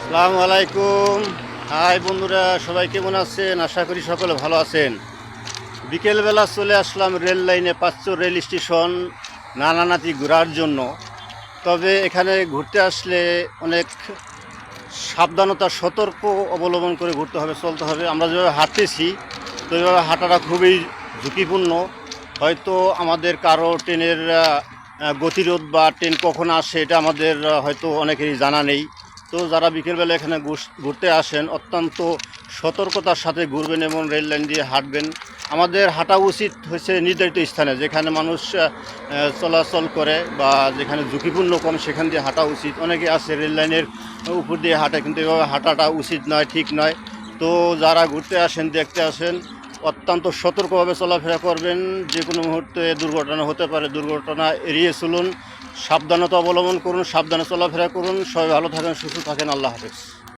আসসালামু আলাইকুম। হাই বন্ধুরা, সবাই কেমন আছেন? আশা করি সকলে ভালো আছেন। বিকেলবেলা চলে আসলাম রেল লাইনে, পাঁচচর রেল স্টেশন নানানাতি ঘোরার জন্য। তবে এখানে ঘুরতে আসলে অনেক সাবধানতা, সতর্ক অবলম্বন করে ঘুরতে হবে, চলতে হবে। আমরা যেভাবে হাঁটতেছি, তো এইভাবে হাঁটাটা খুবই ঝুঁকিপূর্ণ। হয়তো আমাদের কারো ট্রেনের গতিরোধ বা ট্রেন কখন আসে এটা আমাদের হয়তো অনেকেরই জানা নেই। তো যারা বিকেলবেলা এখানে ঘুরতে আসেন, অত্যন্ত সতর্কতার সাথে ঘুরবেন এবং রেল লাইন দিয়ে হাঁটবেন। আমাদের হাঁটা উচিত হচ্ছে নির্ধারিত স্থানে, যেখানে মানুষ চলাচল করে বা যেখানে ঝুঁকিপূর্ণ কম, সেখান দিয়ে হাঁটা উচিত। অনেকে আছে রেল লাইনের উপর দিয়ে হাঁটে, কিন্তু এভাবে হাঁটাটা উচিত নয়, ঠিক নয়। তো যারা ঘুরতে আসেন, দেখতে আসেন, অত্যন্ত সতর্কভাবে চলাফেরা করবেন। যে কোনো মুহূর্তে দুর্ঘটনা হতে পারে, দুর্ঘটনা এড়িয়ে চলুন, সাবধানতা অবলম্বন করুন, সাবধানে চলাফেরা করুন। সবাই ভালো থাকেন, সুস্থ থাকেন। আল্লাহ হাফেজ।